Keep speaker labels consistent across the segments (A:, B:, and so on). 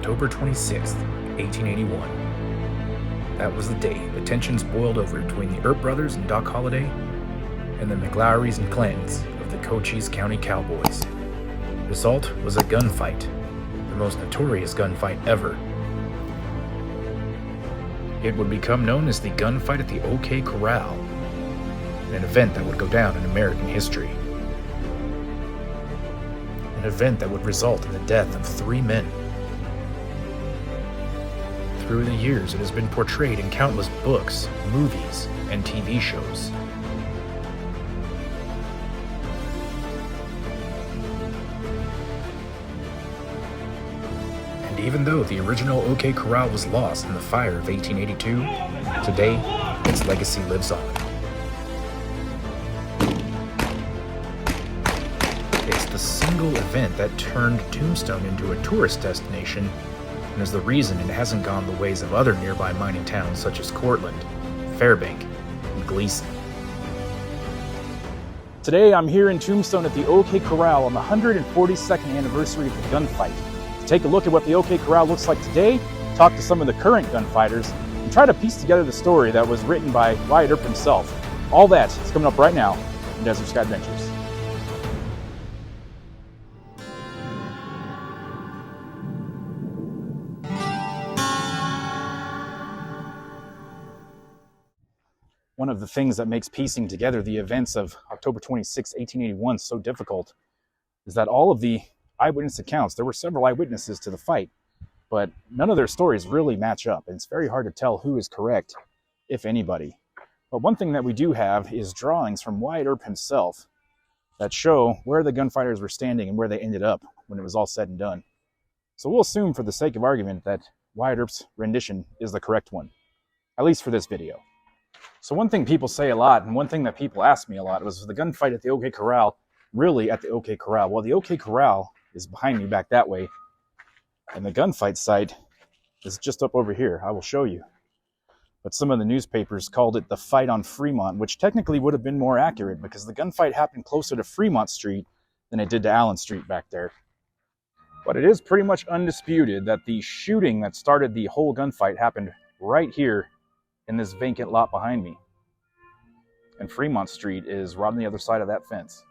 A: October 26th, 1881. That was the day the tensions boiled over between the Earp brothers and Doc Holliday and the McLaurys and Clantons of the Cochise County Cowboys. The result was a gunfight, the most notorious gunfight ever. It would become known as the Gunfight at the OK Corral, an event that would go down in American history. An event that would result in the death of 3 men. Through the years, it has been portrayed in countless books, movies, and TV shows. And even though the original OK Corral was lost in the fire of 1882, today, its legacy lives on. It's the single event that turned Tombstone into a tourist destination and is the reason it hasn't gone the ways of other nearby mining towns such as Cortland, Fairbank, and Gleason.
B: Today I'm here in Tombstone at the OK Corral on the 142nd anniversary of the gunfight. To take a look at what the OK Corral looks like today, talk to some of the current gunfighters, and try to piece together the story that was written by Wyatt Earp himself. All that is coming up right now in Desert Sky Adventures. One of the things that makes piecing together the events of October 26, 1881 so difficult is that all of the eyewitness accounts, there were several eyewitnesses to the fight, but none of their stories really match up, and it's very hard to tell who is correct, if anybody. But one thing that we do have is drawings from Wyatt Earp himself that show where the gunfighters were standing and where they ended up when it was all said and done. So we'll assume for the sake of argument that Wyatt Earp's rendition is the correct one, at least for this video. So one thing people say a lot, and one thing that people ask me a lot, was the gunfight at the OK Corral really at the OK Corral? Well, the OK Corral is behind me back that way, and the gunfight site is just up over here. I will show you. But some of the newspapers called it the fight on Fremont, which technically would have been more accurate because the gunfight happened closer to Fremont Street than it did to Allen Street back there. But it is pretty much undisputed that the shooting that started the whole gunfight happened right here in this vacant lot behind me. And Fremont Street is right on the other side of that fence.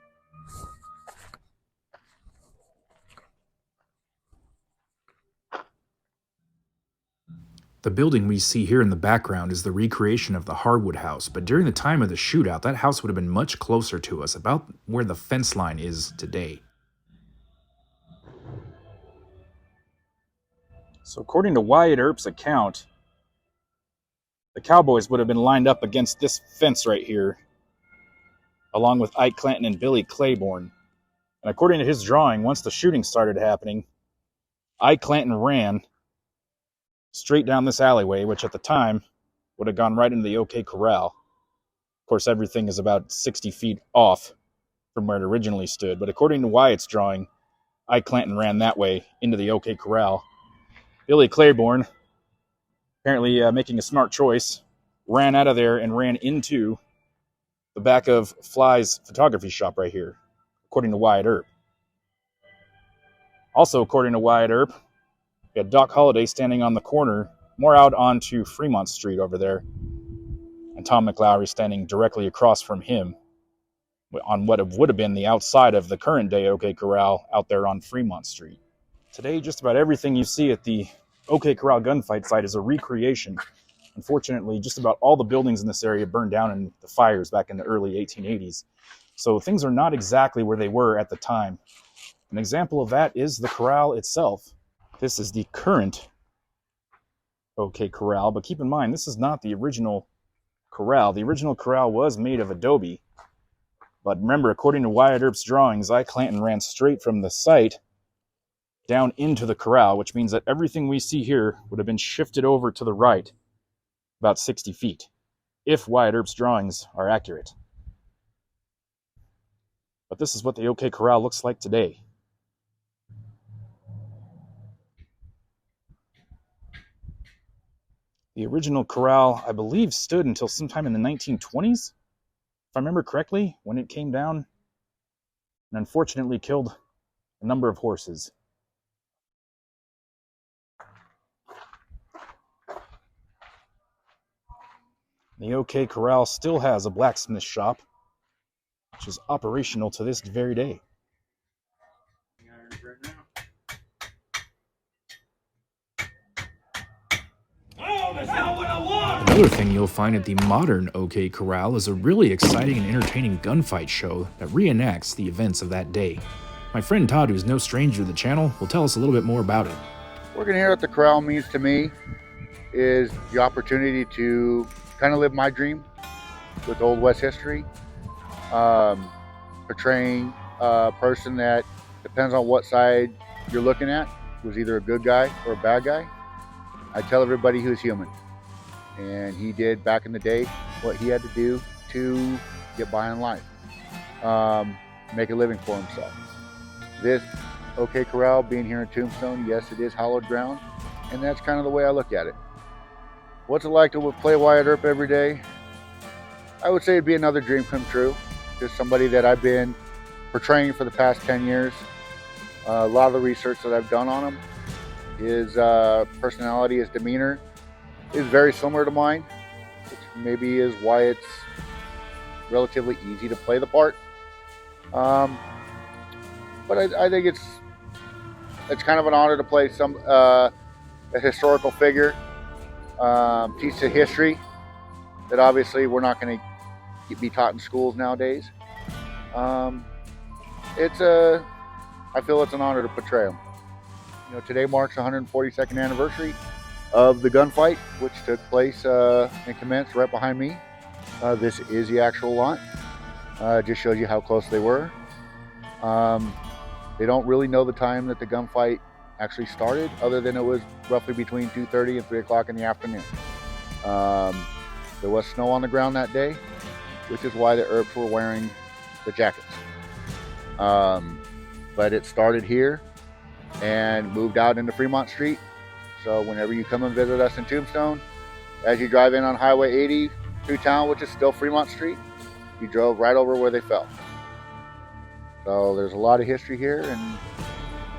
A: The building we see here in the background is the recreation of the Harwood House, but during the time of the shootout, that house would have been much closer to us, about where the fence line is today.
B: So according to Wyatt Earp's account, the Cowboys would have been lined up against this fence right here, along with Ike Clanton and Billy Claiborne. And according to his drawing, once the shooting started happening, Ike Clanton ran straight down this alleyway, which at the time would have gone right into the OK Corral. Of course, everything is about 60 feet off from where it originally stood. But according to Wyatt's drawing, Ike Clanton ran that way into the OK Corral. Billy Claiborne, apparently making a smart choice, ran out of there and ran into the back of Fly's photography shop right here, according to Wyatt Earp. Also, according to Wyatt Earp, we had Doc Holliday standing on the corner, more out onto Fremont Street over there, and Tom McLaury standing directly across from him on what would have been the outside of the current day OK Corral out there on Fremont Street. Today, just about everything you see at the OK Corral gunfight site is a recreation. Unfortunately, just about all the buildings in this area burned down in the fires back in the early 1880s. So things are not exactly where they were at the time. An example of that is the corral itself. This is the current OK Corral, but keep in mind, this is not the original corral. The original corral was made of adobe. But remember, according to Wyatt Earp's drawings, Ike Clanton ran straight from the site down into the corral, which means that everything we see here would have been shifted over to the right about 60 feet, if Wyatt Earp's drawings are accurate. But this is what the OK Corral looks like today. The original corral, I believe, stood until sometime in the 1920s, if I remember correctly, when it came down and unfortunately killed a number of horses. The OK Corral still has a blacksmith shop, which is operational to this very day.
A: Another thing you'll find at the modern OK Corral is a really exciting and entertaining gunfight show that reenacts the events of that day. My friend Todd, who's no stranger to the channel, will tell us a little bit more about it.
C: Working here at the corral means to me is the opportunity to kind of live my dream with Old West history, portraying a person that depends on what side you're looking at, was either a good guy or a bad guy. I tell everybody he was human, and he did back in the day what he had to do to get by in life, make a living for himself. This OK Corral being here in Tombstone, yes, it is hallowed ground, and that's kind of the way I look at it. What's it like to play Wyatt Earp every day? I would say it'd be another dream come true. Just somebody that I've been portraying for the past 10 years. A lot of the research that I've done on him, his personality, his demeanor is very similar to mine, which maybe is why it's relatively easy to play the part. But I think it's kind of an honor to play a historical figure, teach the history that obviously we're not going to be taught in schools nowadays. I feel it's an honor to portray him. You know, today marks the 142nd anniversary of the gunfight, which took place and commenced right behind me. This is the actual lot. Just shows you how close they were. They don't really know the time that the gunfight actually started, other than it was roughly between 2:30 and 3 o'clock in the afternoon. There was snow on the ground that day, which is why the Earps were wearing the jackets. But it started here and moved out into Fremont Street. So whenever you come and visit us in Tombstone, as you drive in on Highway 80 through town, which is still Fremont Street, you drove right over where they fell. So there's a lot of history here, and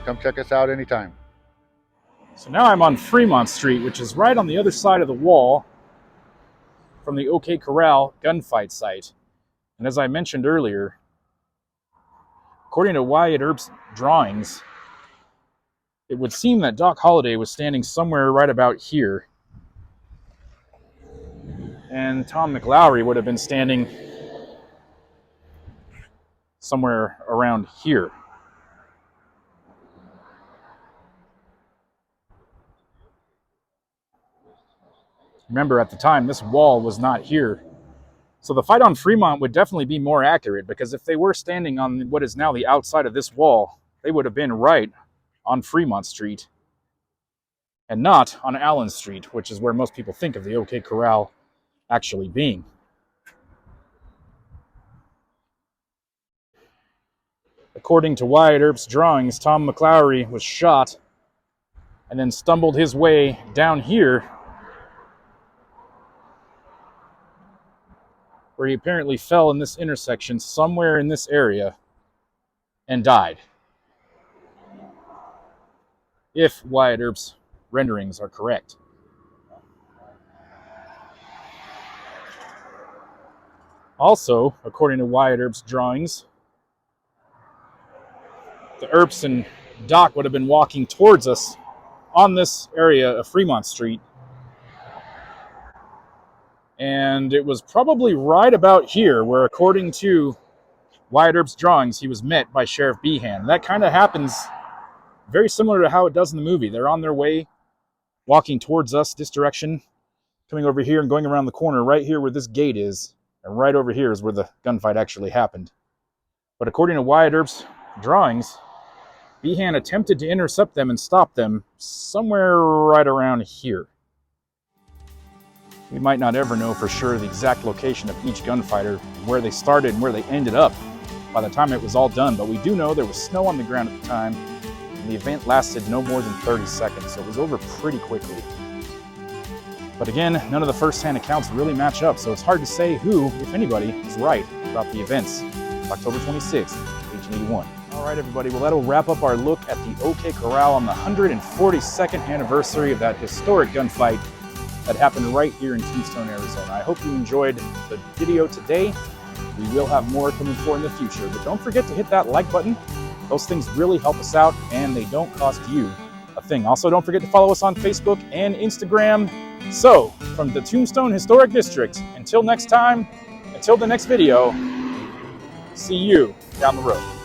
C: come check us out anytime.
B: So now I'm on Fremont Street, which is right on the other side of the wall from the OK Corral gunfight site. And as I mentioned earlier, according to Wyatt Earp's drawings, it would seem that Doc Holliday was standing somewhere right about here, and Tom McLowry would have been standing somewhere around here. Remember, at the time, this wall was not here. So the fight on Fremont would definitely be more accurate, because if they were standing on what is now the outside of this wall, they would have been right on Fremont Street and not on Allen Street, which is where most people think of the OK Corral actually being. According to Wyatt Earp's drawings, Tom McLowry was shot and then stumbled his way down here, where he apparently fell in this intersection somewhere in this area and died, if Wyatt Earp's renderings are correct. Also, according to Wyatt Earp's drawings, the Earps and Doc would have been walking towards us on this area of Fremont Street. And it was probably right about here where, according to Wyatt Earp's drawings, he was met by Sheriff Behan. That kind of happens very similar to how it does in the movie. They're on their way, walking towards us this direction, coming over here and going around the corner right here where this gate is. And right over here is where the gunfight actually happened. But according to Wyatt Earp's drawings, Behan attempted to intercept them and stop them somewhere right around here. We might not ever know for sure the exact location of each gunfighter, where they started and where they ended up by the time it was all done, but we do know there was snow on the ground at the time, and the event lasted no more than 30 seconds, so it was over pretty quickly. But again, none of the first-hand accounts really match up, so it's hard to say who, if anybody, is right about the events of October 26, 1881. All right, everybody, well, that'll wrap up our look at the OK Corral on the 142nd anniversary of that historic gunfight that happened right here in Tombstone, Arizona. I hope you enjoyed the video today. We will have more coming forward in the future, but don't forget to hit that like button. Those things really help us out, and they don't cost you a thing. Also, don't forget to follow us on Facebook and Instagram. So, from the Tombstone Historic District, until next time, until the next video, see you down the road.